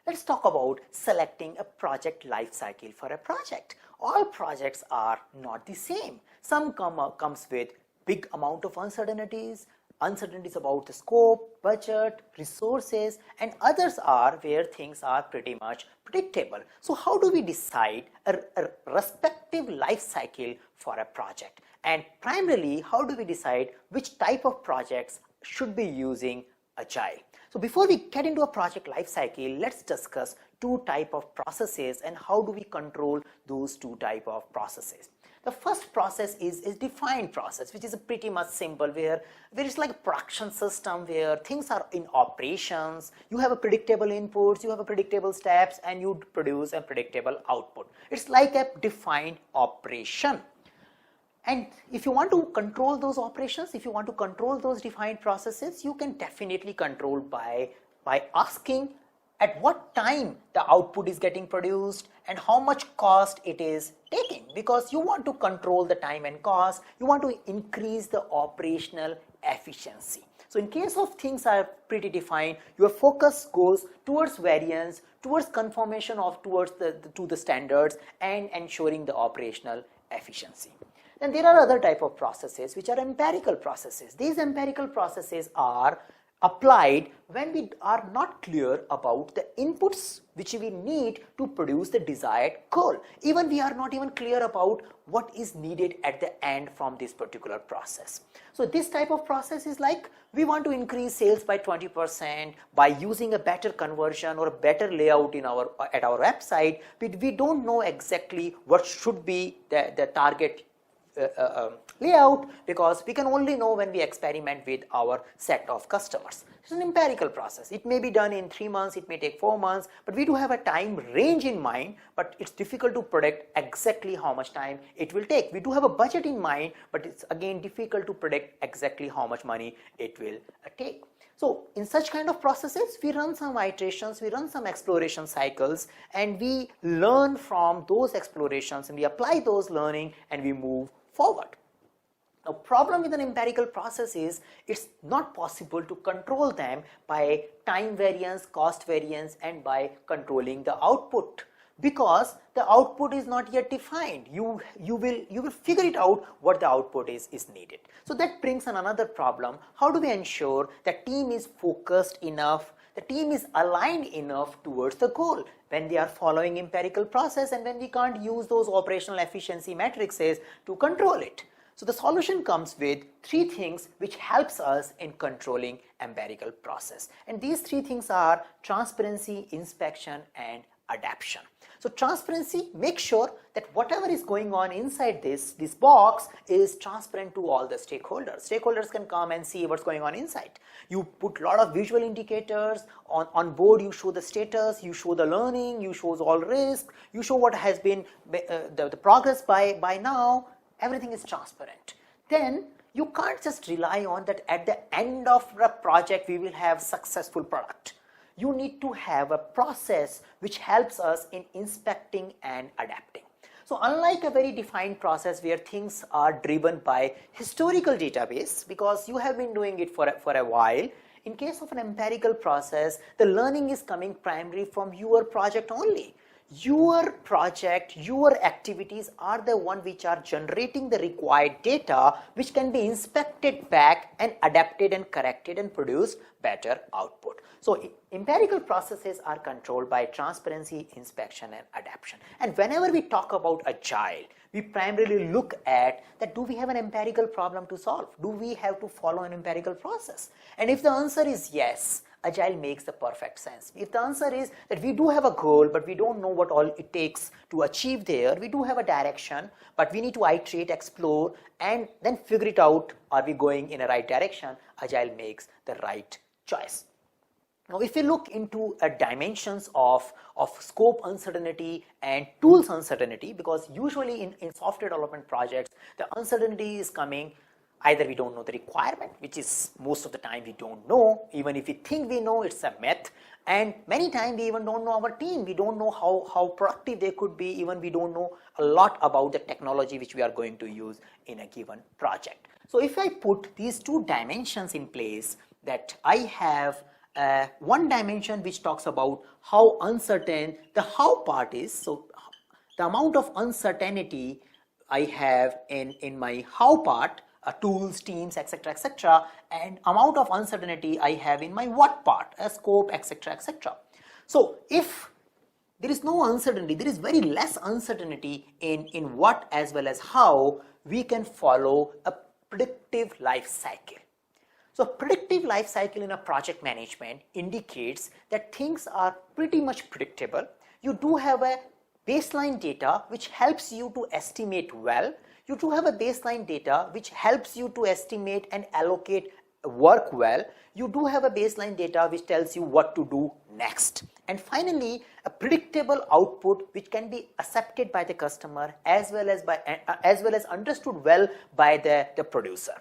Let's talk about selecting a project life cycle for a project. All projects are not the same. Some comes with big amount of uncertainties about the scope, budget, resources, and others are where things are pretty much predictable. So how do we decide a respective life cycle for a project? And primarily, how do we decide which type of projects should be using Agile? So before we get into a project life cycle, let's discuss two type of processes and how do we control those two type of processes. The first process is defined process, which is a pretty much simple where it's like a production system where things are in operations. You have a predictable inputs, you have a predictable steps, and you produce a predictable output. It's like a defined operation. And if you want to control those operations, if you want to control those defined processes, you can definitely control by asking at what time the output is getting produced and how much cost it is taking, because you want to control the time and cost, you want to increase the operational efficiency. So in case of things are pretty defined, your focus goes towards variance, towards conformation of to the standards, and ensuring the operational efficiency. Then there are other type of processes which are empirical processes. These empirical processes are applied when we are not clear about the inputs which we need to produce the desired goal. Even we are not even clear about what is needed at the end from this particular process. So this type of process is like we want to increase sales by 20% by using a better conversion or a better layout in at our website. We don't know exactly what should be the target layout, because we can only know when we experiment with our set of customers. It's an empirical process. It may be done in 3 months, it may take 4 months, but we do have a time range in mind, but it's difficult to predict exactly how much time it will take. We do have a budget in mind, but it's again difficult to predict exactly how much money it will take. So in such kind of processes, we run some iterations, we run some exploration cycles, and we learn from those explorations and we apply those learning and we move forward. Now, problem with an empirical process is it's not possible to control them by time variance, cost variance, and by controlling the output, because the output is not yet defined. You will figure it out what the output is needed. So that brings in another problem. How do we ensure that team is focused enough, the team is aligned enough towards the goal when they are following empirical process and when we can't use those operational efficiency matrices to control it? So the solution comes with 3 things which helps us in controlling empirical process. And these 3 things are transparency, inspection, and adaptation. So transparency, make sure that whatever is going on inside this box is transparent to all the stakeholders. Stakeholders can come and see what's going on inside. You put a lot of visual indicators on board. You show the status, you show the learning, you show all risk, you show what has been the progress by now. Everything is transparent. Then you can't just rely on that at the end of the project we will have successful product. You need to have a process which helps us in inspecting and adapting. So unlike a very defined process where things are driven by historical database, because you have been doing it for a while, in case of an empirical process, the learning is coming primarily from your project only. Your project, your activities are the one which are generating the required data which can be inspected back and adapted and corrected and produce better output. So empirical processes are controlled by transparency, inspection, and adaptation. And whenever we talk about Agile, we primarily look at that, do we have an empirical problem to solve? Do we have to follow an empirical process? And if the answer is yes, Agile makes the perfect sense. If the answer is that we do have a goal, but we don't know what all it takes to achieve there, we do have a direction, but we need to iterate, explore, and then figure it out, are we going in a right direction? Agile makes the right choice. Now, if we look into dimensions of scope uncertainty and tools uncertainty, because usually in software development projects, the uncertainty is coming. Either we don't know the requirement, which is most of the time we don't know. Even if we think we know, it's a myth. And many times we even don't know our team. We don't know how productive they could be. Even we don't know a lot about the technology which we are going to use in a given project. So if I put these 2 dimensions in place, that I have one dimension which talks about how uncertain the how part is. So the amount of uncertainty I have in my how part, tools, teams, etc., and amount of uncertainty I have in my what part, scope, etc. So if there is no uncertainty, there is very less uncertainty in what as well as how, we can follow a predictive life cycle. So predictive life cycle in a project management indicates that things are pretty much predictable. You do have a baseline data which helps you to estimate well. You do have a baseline data which helps you to estimate and allocate work well. You do have a baseline data which tells you what to do next. And finally, a predictable output which can be accepted by the customer as well as understood well by the producer.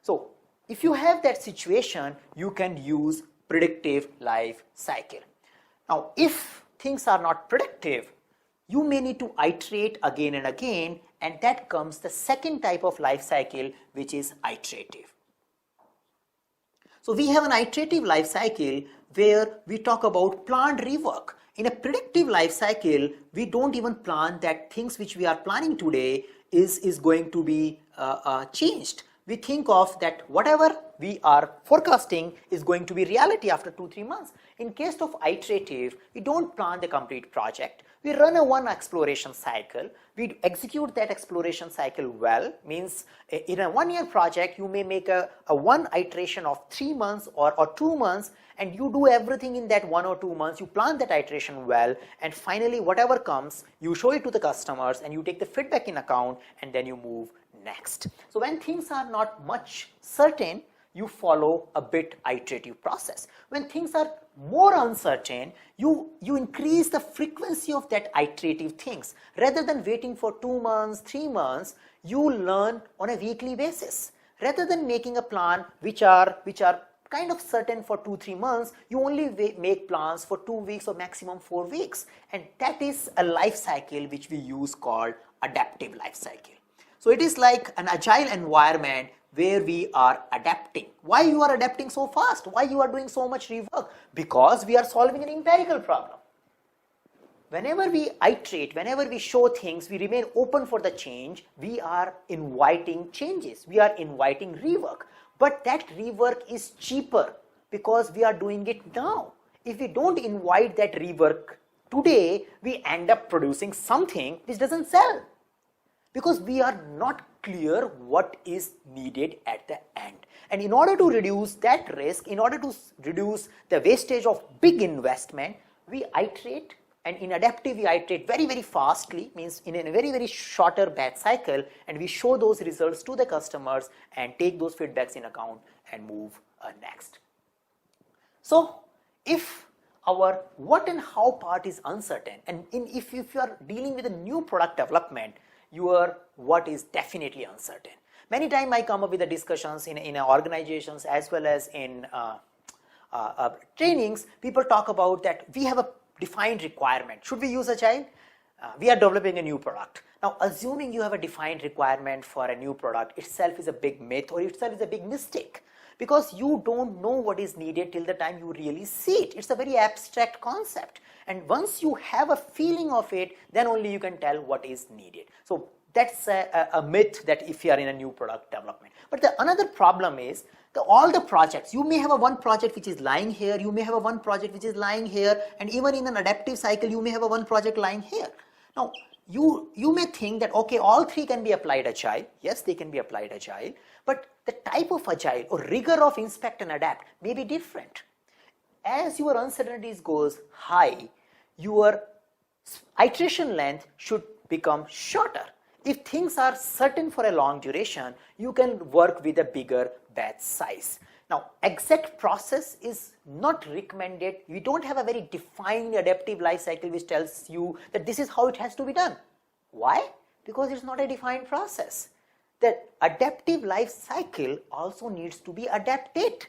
So if you have that situation, you can use predictive life cycle. Now, if things are not predictive, you may need to iterate again and again, and that comes the second type of life cycle, which is iterative. So we have an iterative life cycle where we talk about planned rework. In a predictive life cycle, we don't even plan that things which we are planning today is going to be changed. We think of that whatever we are forecasting is going to be reality after 2-3 months. In case of iterative, we don't plan the complete project. We run a one exploration cycle. We execute that exploration cycle well. Means in a 1-year project, you may make a one iteration of 3 months or 2 months, and you do everything in that 1 or 2 months. You plan that iteration well, and finally whatever comes, you show it to the customers and you take the feedback in account, and then you move next. So when things are not much certain, you follow a bit iterative process. When things are more uncertain, you increase the frequency of that iterative things. Rather than waiting for 2 months, 3 months, you learn on a weekly basis. Rather than making a plan which are kind of certain for 2-3 months, you only make plans for 2 weeks or maximum 4 weeks. And that is a life cycle which we use called adaptive life cycle. So it is like an agile environment where we are adapting. Why you are adapting so fast? Why you are doing so much rework? Because we are solving an empirical problem. Whenever we iterate, whenever we show things, we remain open for the change. We are inviting changes. We are inviting rework. But that rework is cheaper because we are doing it now. If we don't invite that rework today, we end up producing something which doesn't sell, because we are not clear what is needed at the end. And in order to reduce that risk, in order to reduce the wastage of big investment, we iterate. And in adaptive, we iterate very, very fastly, means in a very, very shorter batch cycle, and we show those results to the customers and take those feedbacks in account and move next. So if our what and how part is uncertain, and if you are dealing with a new product development, your what is definitely uncertain. Many times I come up with the discussions in organizations as well as in trainings. People talk about that we have a defined requirement. Should we use agile? We are developing a new product. Now, assuming you have a defined requirement for a new product itself is a big myth, or itself is a big mistake, because you don't know what is needed till the time you really see it. It's a very abstract concept. And once you have a feeling of it, then only you can tell what is needed. So that's a myth, that if you are in a new product development. But the another problem is all the projects, you may have a one project which is lying here, you may have a one project which is lying here, and even in an adaptive cycle, you may have a one project lying here. Now, you may think that, okay, all three can be applied agile. Yes, they can be applied agile, but the type of agile or rigor of inspect and adapt may be different. As your uncertainties goes high, your iteration length should become shorter. If things are certain for a long duration, you can work with a bigger batch size. Now, exact process is not recommended. We don't have a very defined adaptive life cycle which tells you that this is how it has to be done. Why? Because it's not a defined process. The adaptive life cycle also needs to be adapted.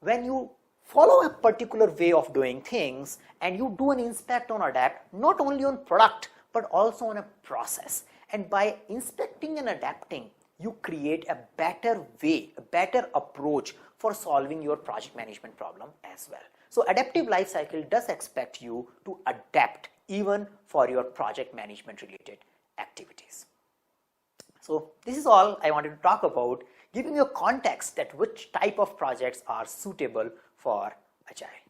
When you follow a particular way of doing things and you do an inspect on adapt, not only on product but also on a process, and by inspecting and adapting, you create a better way, a better approach for solving your project management problem as well. So adaptive life cycle does expect you to adapt even for your project management related activities. So this is all I wanted to talk about, giving you a context that which type of projects are suitable for Agile.